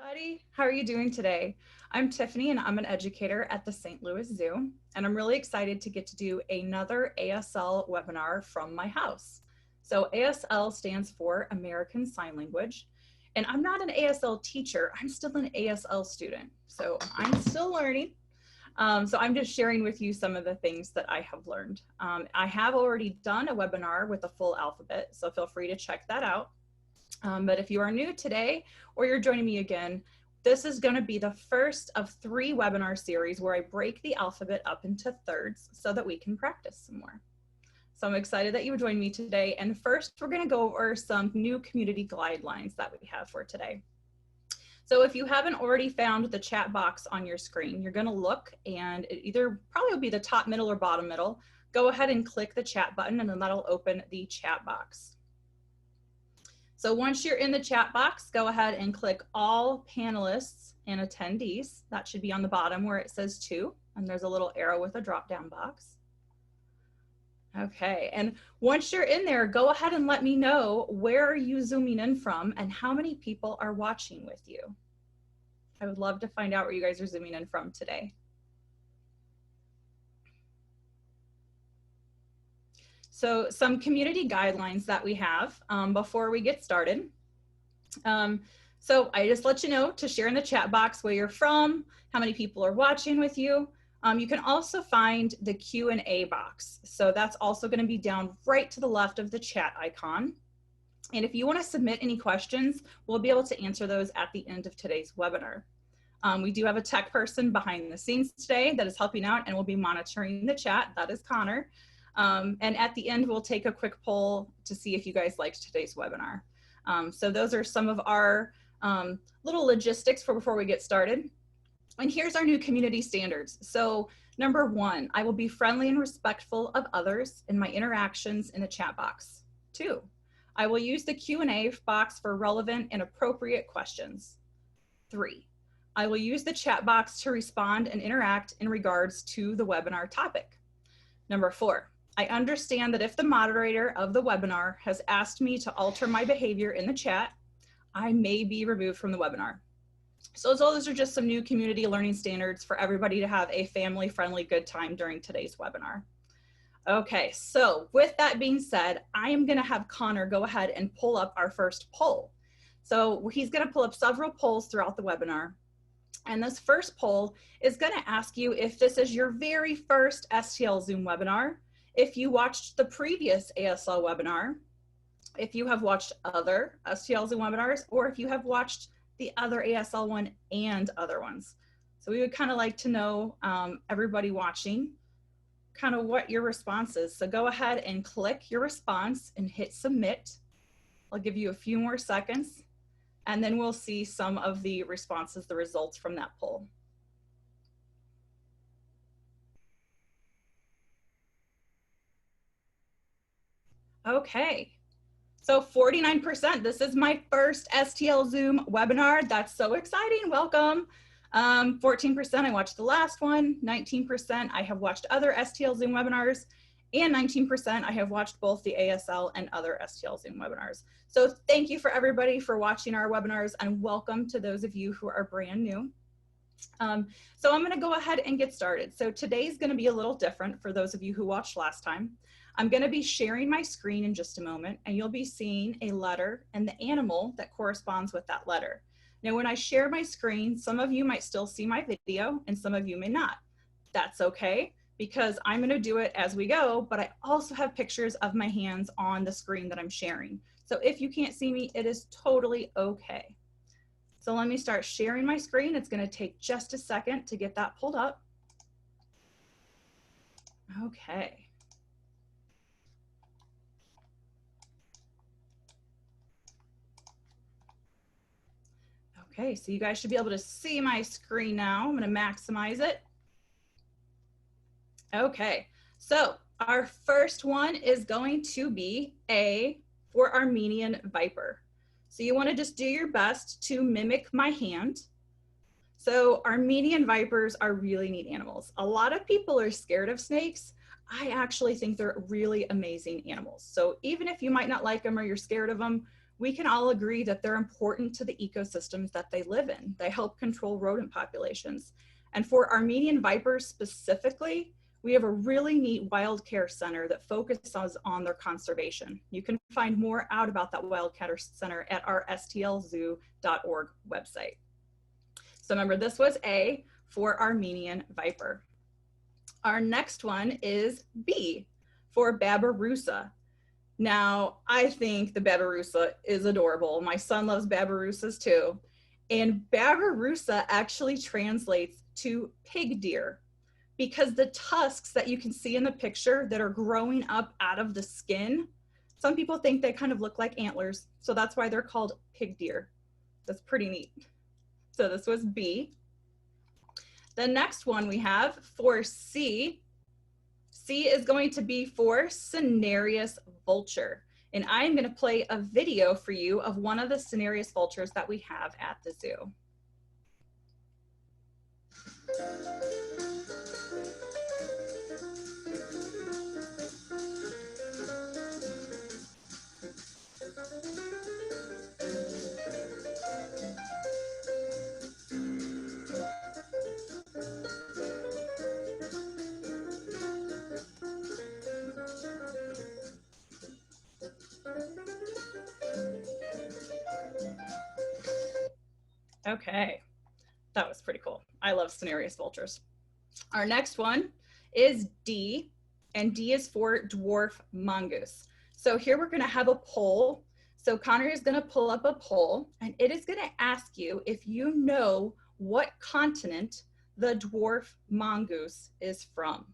everybody. How are you doing today? I'm Tiffany and I'm an educator at the St. Louis Zoo, and I'm really excited to get to do another ASL webinar from my house. So ASL stands for American Sign Language, and I'm not an ASL teacher, I'm still an ASL student. So I'm still learning. So I'm just sharing with you some of the things that I have learned. I have already done a webinar with a full alphabet, so feel free to check that out. But if you are new today or you're joining me again, this is going to be the first of 3 webinar series where I break the alphabet up into thirds so that we can practice some more. So I'm excited that you would join me today. And first, we're going to go over some new community guidelines that we have for today. So if you haven't already found the chat box on your screen, you're going to look, and it either probably will be the top middle or bottom middle. Go ahead and click the chat button, and then that'll open the chat box. So once you're in the chat box, go ahead and click all panelists and attendees. That should be on the bottom where it says 2, and there's a little arrow with a drop-down box. Okay, and once you're in there, go ahead and let me know where are you zooming in from and how many people are watching with you. I would love to find out where you guys are zooming in from today. So some community guidelines that we have before we get started. So I just let you know to share in the chat box where you're from, how many people are watching with you. You can also find the Q&A box. So that's also going to be down right to the left of the chat icon. And if you want to submit any questions, we'll be able to answer those at the end of today's webinar. We do have a tech person behind the scenes today that is helping out and will be monitoring the chat. That is Connor. And at the end, we'll take a quick poll to see if you guys liked today's webinar. So those are some of our little logistics for before we get started. And here's our new community standards. So number 1, I will be friendly and respectful of others in my interactions in the chat box. 2, I will use the Q&A box for relevant and appropriate questions. 3, I will use the chat box to respond and interact in regards to the webinar topic. Number 4, I understand that if the moderator of the webinar has asked me to alter my behavior in the chat, I may be removed from the webinar. So those are just some new community learning standards for everybody to have a family-friendly good time during today's webinar. Okay, so with that being said, I am gonna have Connor go ahead and pull up our first poll. So he's gonna pull up several polls throughout the webinar. And this first poll is gonna ask you if this is your very first STLZOOm webinar, if you watched the previous ASL webinar, if you have watched other STLZOOm webinars, or if you have watched the other ASL one and other ones. So we would kind of like to know, everybody watching, kind of what your response is. So go ahead and click your response and hit submit. I'll give you a few more seconds, and then we'll see some of the responses, the results from that poll. Okay. So 49%, this is my first STLZOOm webinar. That's so exciting, welcome. 14%, I watched the last one. 19%, I have watched other STLZOOm webinars. And 19%, I have watched both the ASL and other STLZOOm webinars. So thank you for everybody for watching our webinars, and welcome to those of you who are brand new. So I'm gonna go ahead and get started. So today's gonna be a little different for those of you who watched last time. I'm going to be sharing my screen in just a moment, and you'll be seeing a letter and the animal that corresponds with that letter. Now, when I share my screen, some of you might still see my video and some of you may not. That's okay, because I'm going to do it as we go, but I also have pictures of my hands on the screen that I'm sharing. So if you can't see me, it is totally okay. So let me start sharing my screen. It's going to take just a second to get that pulled up. Okay. Okay, so you guys should be able to see my screen now. I'm going to maximize it. Okay, so our first one is going to be A for Armenian Viper. So you want to just do your best to mimic my hand. So Armenian Vipers are really neat animals. A lot of people are scared of snakes. I actually think they're really amazing animals. So even if you might not like them or you're scared of them, we can all agree that they're important to the ecosystems that they live in. They help control rodent populations. And for Armenian vipers specifically, we have a really neat wild care center that focuses on their conservation. You can find more out about that wild care center at our STLZOO.org website. So remember, this was A for Armenian Viper. Our next one is B for Babirusa. Now, I think the Babirusa is adorable. My son loves Babirusas too. And Babirusa actually translates to pig deer because the tusks that you can see in the picture that are growing up out of the skin, some people think they kind of look like antlers. So that's why they're called pig deer. That's pretty neat. So this was B. The next one we have for C. C is going to be for Cinereous Vulture. And I'm going to play a video for you of one of the Cinereous vultures that we have at the zoo. Okay, that was pretty cool. I love Cinereous vultures. Our next one is D, and D is for Dwarf Mongoose. So here we're gonna have a poll. So Connor is gonna pull up a poll, and it is gonna ask you if you know what continent the Dwarf Mongoose is from.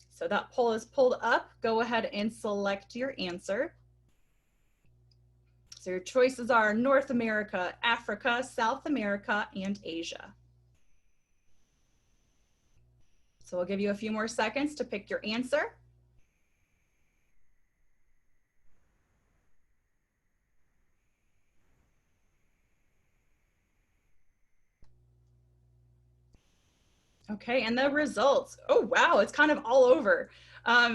So that poll is pulled up. Go ahead and select your answer. So your choices are North America, Africa, South America, and Asia. So we'll give you a few more seconds to pick your answer. Okay, and the results. Oh, wow, it's kind of all over.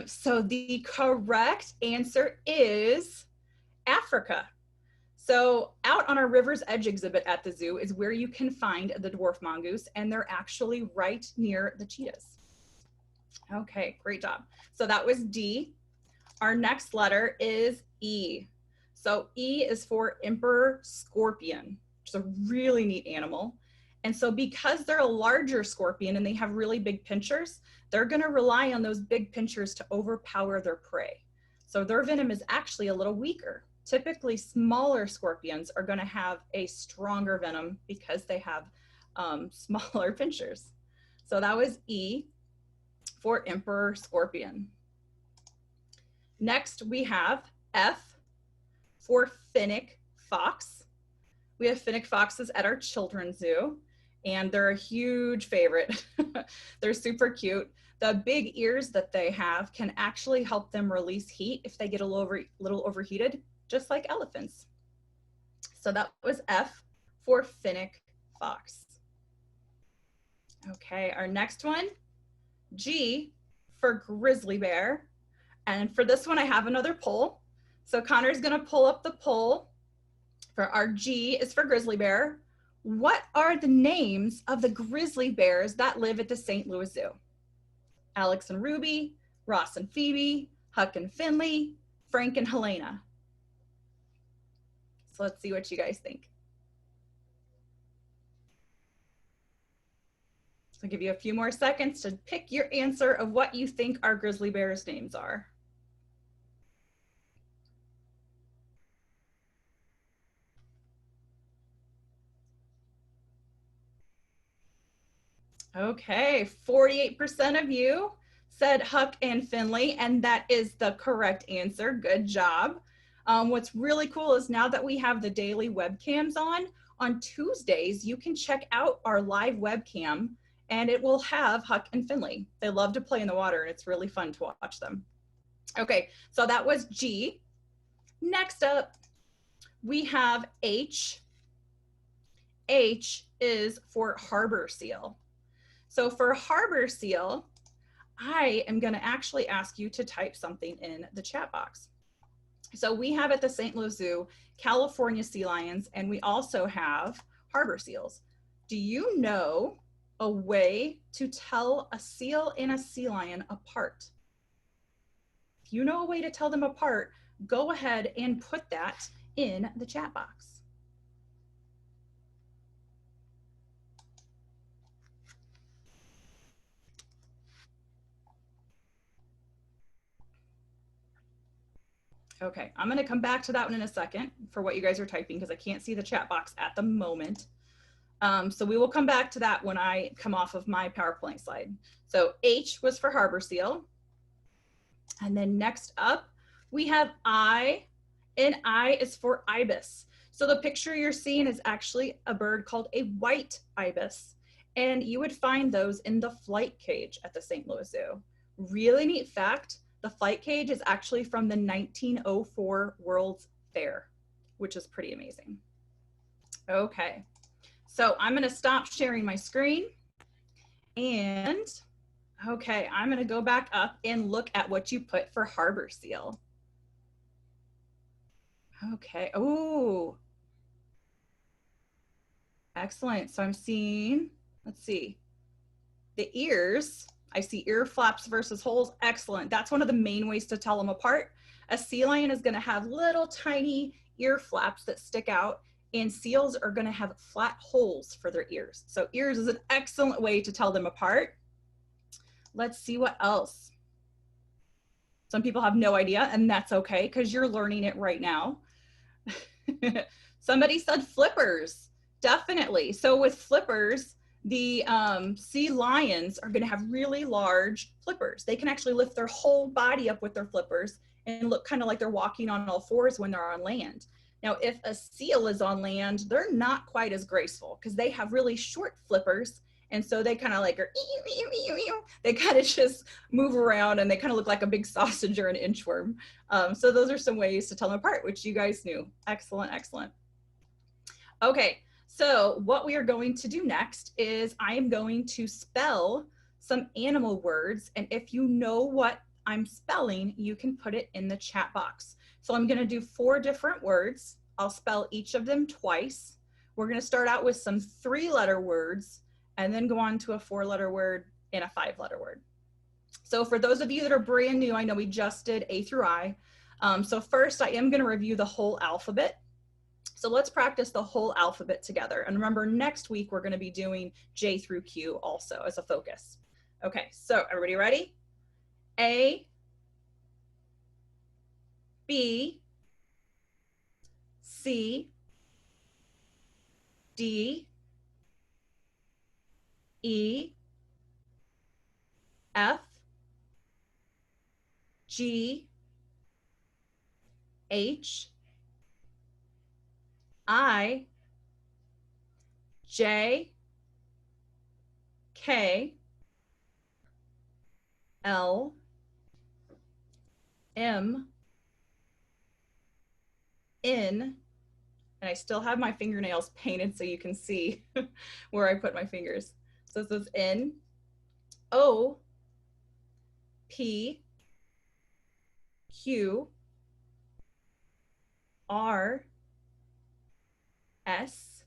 So the correct answer is Africa. So out on our River's Edge exhibit at the zoo is where you can find the dwarf mongoose, and they're actually right near the cheetahs. Okay, great job. So that was D. Our next letter is E. So E is for emperor scorpion, which is a really neat animal. And so because they're a larger scorpion and they have really big pinchers, they're going to rely on those big pinchers to overpower their prey. So their venom is actually a little weaker. Typically, smaller scorpions are going to have a stronger venom because they have smaller pinchers. So that was E for emperor scorpion. Next, we have F for Fennec Fox. We have Fennec Foxes at our children's zoo, and they're a huge favorite. They're super cute. The big ears that they have can actually help them release heat if they get a little overheated, just like elephants. So that was F for Fennec Fox. Okay, our next one, G for Grizzly Bear. And for this one, I have another poll. So Connor's gonna pull up the poll. For our G is for Grizzly Bear. What are the names of the grizzly bears that live at the St. Louis Zoo? Alex and Ruby, Ross and Phoebe, Huck and Finley, Frank and Helena. So let's see what you guys think. So I'll give you a few more seconds to pick your answer of what you think our grizzly bears' names are. Okay, 48% of you said Huck and Finley, and that is the correct answer. Good job. What's really cool is now that we have the daily webcams on Tuesdays, you can check out our live webcam and it will have Huck and Finley. They love to play in the water and it's really fun to watch them. Okay, so that was G. Next up, we have H. H is for harbor seal. So for harbor seal, I am going to actually ask you to type something in the chat box. So we have at the St. Louis Zoo, California sea lions, and we also have harbor seals. Do you know a way to tell a seal and a sea lion apart? If you know a way to tell them apart, go ahead and put that in the chat box. Okay, I'm gonna come back to that one in a second for what you guys are typing because I can't see the chat box at the moment. So we will come back to that when I come off of my PowerPoint slide. So H was for harbor seal. And then next up, we have I, and I is for ibis. So the picture you're seeing is actually a bird called a white ibis. And you would find those in the flight cage at the St. Louis Zoo. Really neat fact, the flight cage is actually from the 1904 World's Fair, which is pretty amazing. Okay, so I'm gonna stop sharing my screen and okay, I'm gonna go back up and look at what you put for harbor seal. Okay, oh, excellent. So I'm seeing, let's see, the ears. I see ear flaps versus holes. Excellent. That's one of the main ways to tell them apart. A sea lion is gonna have little tiny ear flaps that stick out, and seals are gonna have flat holes for their ears. So ears is an excellent way to tell them apart. Let's see what else. Some people have no idea, and that's okay because you're learning it right now. Somebody said flippers, definitely. So with flippers, the sea lions are gonna have really large flippers. They can actually lift their whole body up with their flippers and look kind of like they're walking on all fours when they're on land. Now, if a seal is on land, they're not quite as graceful because they have really short flippers. And so they kind of like are, they kind of just move around and they kind of look like a big sausage or an inchworm. So those are some ways to tell them apart, which you guys knew. Excellent, excellent. Okay, so what we are going to do next is I am going to spell some animal words. And if you know what I'm spelling, you can put it in the chat box. So I'm gonna do 4 different words. I'll spell each of them twice. We're gonna start out with some 3-letter words and then go on to a 4-letter word and a 5-letter word. So for those of you that are brand new, I know we just did A through I. So first I am gonna review the whole alphabet. So let's practice the whole alphabet together. And remember, next week, we're gonna be doing J through Q also as a focus. Okay, so everybody ready? A, B, C, D, E, F, G, H, I, J, K, L, M, N, and I still have my fingernails painted so you can see where I put my fingers. So this is N, O, P, Q, R, S,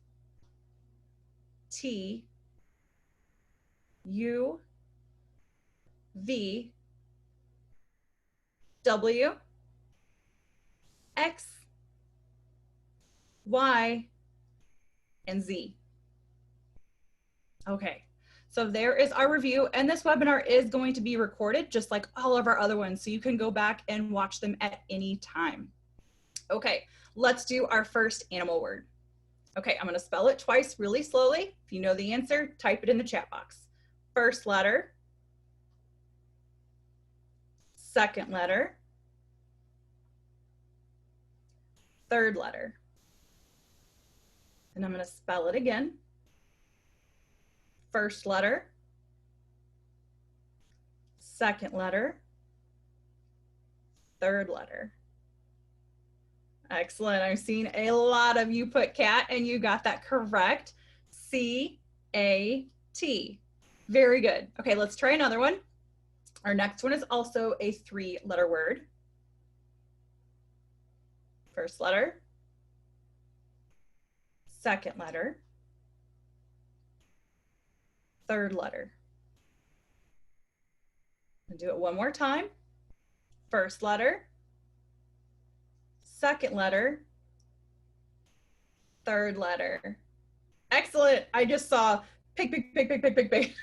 T, U, V, W, X, Y, and Z. Okay, so there is our review, and this webinar is going to be recorded just like all of our other ones, so you can go back and watch them at any time. Okay, let's do our first animal word. Okay, I'm gonna spell it twice really slowly. If you know the answer, type it in the chat box. First letter, second letter, third letter. And I'm gonna spell it again. First letter, second letter, third letter. Excellent. I'm seeing a lot of you put cat and you got that correct. C-A-T. Very good. Okay, let's try another one. Our next one is also a 3-letter word. First letter, second letter, third letter. And do it one more time. First letter, second letter, third letter. Excellent. I just saw pig, pig, pig, pig, pig, pig, pig.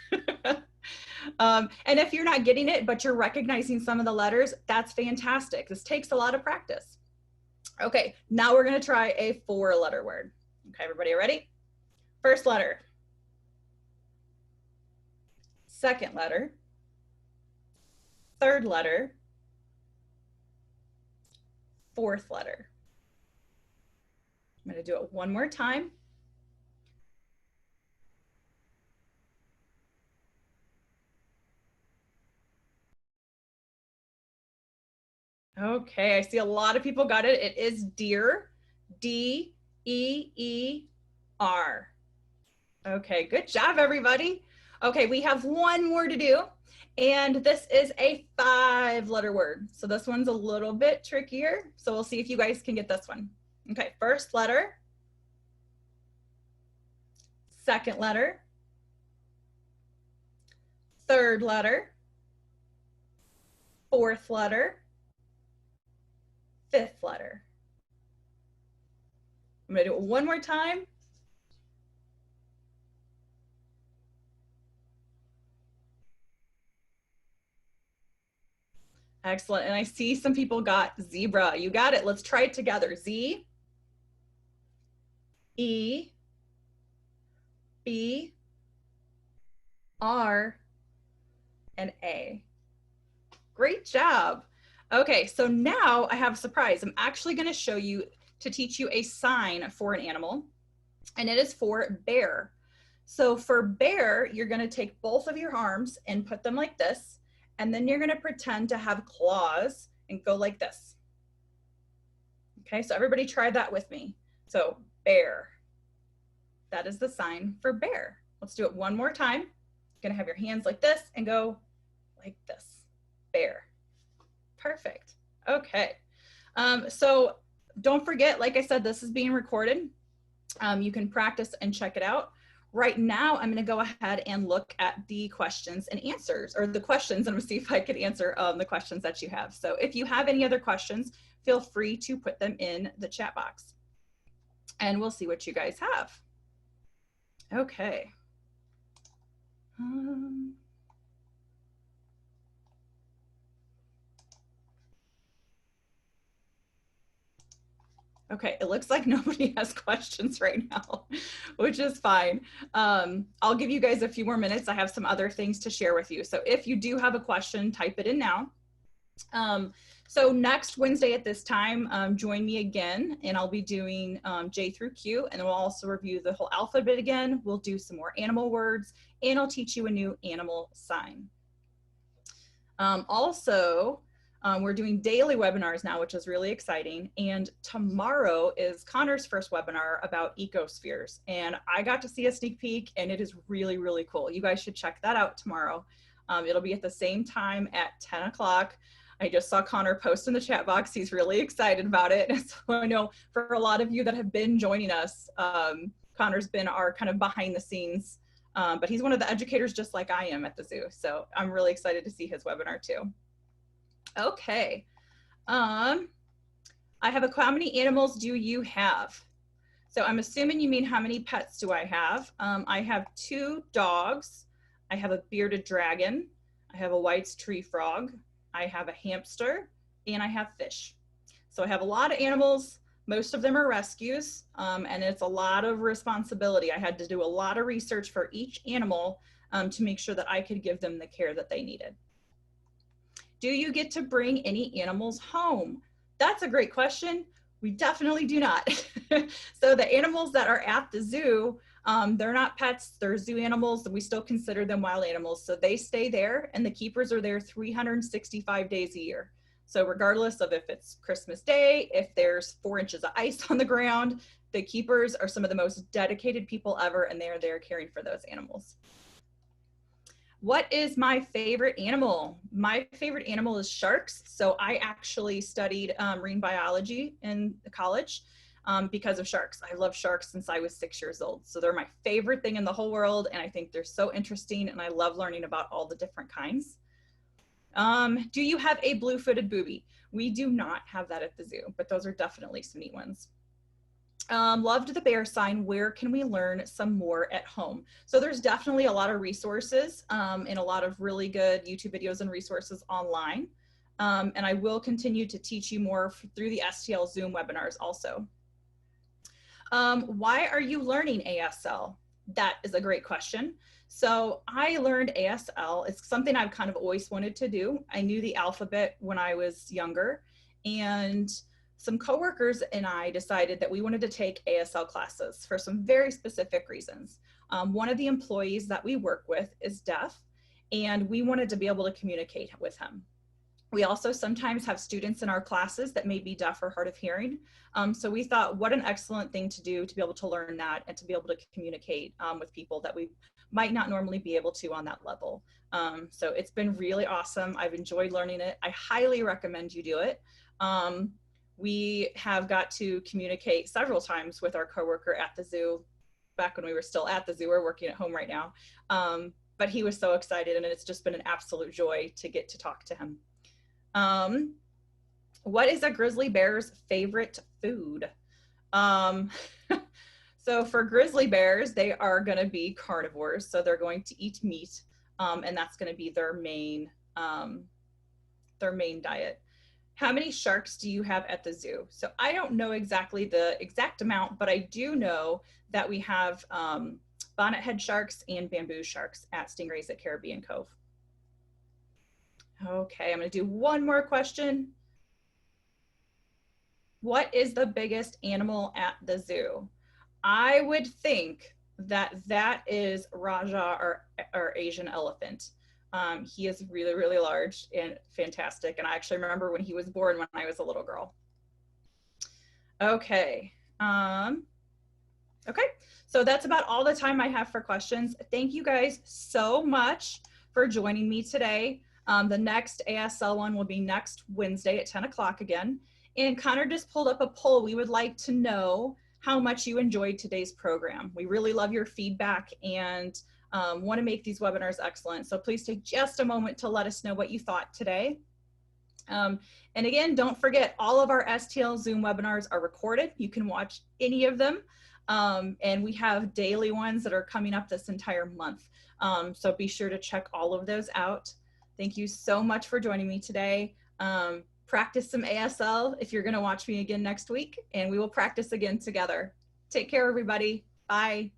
And if you're not getting it, but you're recognizing some of the letters, that's fantastic. This takes a lot of practice. Okay, now we're gonna try a 4-letter word. Okay, everybody ready? First letter, second letter, third letter, fourth letter. I'm gonna do it one more time. Okay, I see a lot of people got it. It is deer, D-E-E-R. Okay, good job, everybody. Okay, we have one more to do, and this is a 5-letter word. So this one's a little bit trickier. So we'll see if you guys can get this one. Okay, first letter, second letter, third letter, fourth letter, fifth letter. I'm gonna do it one more time. Excellent, and I see some people got zebra. You got it, let's try it together. Z, E, B, R, and A. Great job. Okay, so now I have a surprise. I'm actually gonna show you to teach you a sign for an animal, and it is for bear. So for bear, you're gonna take both of your arms and put them like this, and then you're gonna pretend to have claws and go like this. Okay, so everybody try that with me. So bear, that is the sign for bear. Let's do it one more time. You're gonna have your hands like this and go like this, bear. Perfect. Okay. So don't forget, like I said, this is being recorded. You can practice and check it out. Right now, I'm going to go ahead and look at the questions and answers, or the questions, and I'm going to see if I can answer the questions that you have. So if you have any other questions, feel free to put them in the chat box, and we'll see what you guys have. Okay. Okay, it looks like nobody has questions right now, which is fine. I'll give you guys a few more minutes. I have some other things to share with you. So if you do have a question, type it in now. So next Wednesday at this time, join me again, and I'll be doing J through Q, and we'll also review the whole alphabet again. We'll do some more animal words, and I'll teach you a new animal sign. We're doing daily webinars now, which is really exciting. And tomorrow is Connor's first webinar about ecospheres. And I got to see a sneak peek, and it is really, really cool. You guys should check that out tomorrow. It'll be at the same time at 10 o'clock. I just saw Connor post in the chat box. He's really excited about it. So I know for a lot of you that have been joining us, Connor's been our kind of behind the scenes, but he's one of the educators just like I am at the zoo. So I'm really excited to see his webinar too. Okay, I have how many animals do you have? So I'm assuming you mean how many pets do I have? I have 2 dogs, I have a bearded dragon, I have a White's tree frog, I have a hamster, and I have fish. So I have a lot of animals. Most of them are rescues, and it's a lot of responsibility. I had to do a lot of research for each animal to make sure that I could give them the care that they needed. Do you get to bring any animals home? That's a great question. We definitely do not. So the animals that are at the zoo, they're not pets, they're zoo animals, and we still consider them wild animals. So they stay there, and the keepers are there 365 days a year. So regardless of if it's Christmas Day, if there's 4 inches of ice on the ground, the keepers are some of the most dedicated people ever, and they're there caring for those animals. What is my favorite animal? My favorite animal is sharks. So I actually studied marine biology in college because of sharks. I love sharks since I was 6 years old. So they're my favorite thing in the whole world. And I think they're so interesting. And I love learning about all the different kinds. Do you have a blue-footed booby? We do not have that at the zoo, but those are definitely some neat ones. Loved the bear sign. Where can we learn some more at home? So there's definitely a lot of resources and a lot of really good YouTube videos and resources online. And I will continue to teach you more through the STLZOOm webinars also. Why are you learning ASL? That is a great question. So I learned ASL. It's something I've kind of always wanted to do. I knew the alphabet when I was younger, and some coworkers and I decided that we wanted to take ASL classes for some very specific reasons. One of the employees that we work with is deaf, and we wanted to be able to communicate with him. We also sometimes have students in our classes that may be deaf or hard of hearing. So we thought, what an excellent thing to do to be able to learn that and to be able to communicate with people that we might not normally be able to on that level. So it's been really awesome. I've enjoyed learning it. I highly recommend you do it. We have got to communicate several times with our coworker at the zoo, back when we were still at the zoo. We're working at home right now. But he was so excited, and it's just been an absolute joy to get to talk to him. What is a grizzly bear's favorite food? So for grizzly bears, they are going to be carnivores. So they're going to eat meat, and that's going to be their main diet. How many sharks do you have at the zoo? So I don't know exactly the exact amount, but I do know that we have bonnethead sharks and bamboo sharks at Stingrays at Caribbean Cove. Okay, I'm going to do one more question. What is the biggest animal at the zoo? I would think that that is Raja, or Asian elephant. He is really, really large and fantastic. And I actually remember when he was born when I was a little girl. Okay. Okay, so that's about all the time I have for questions. Thank you guys so much for joining me today. The next ASL one will be next Wednesday at 10 o'clock again. And Connor just pulled up a poll. We would like to know how much you enjoyed today's program. We really love your feedback and want to make these webinars excellent. So please take just a moment to let us know what you thought today. And again, don't forget, all of our STLZOOm webinars are recorded. You can watch any of them. And we have daily ones that are coming up this entire month. So be sure to check all of those out. Thank you so much for joining me today. Practice some ASL if you're going to watch me again next week, and we will practice again together. Take care, everybody. Bye.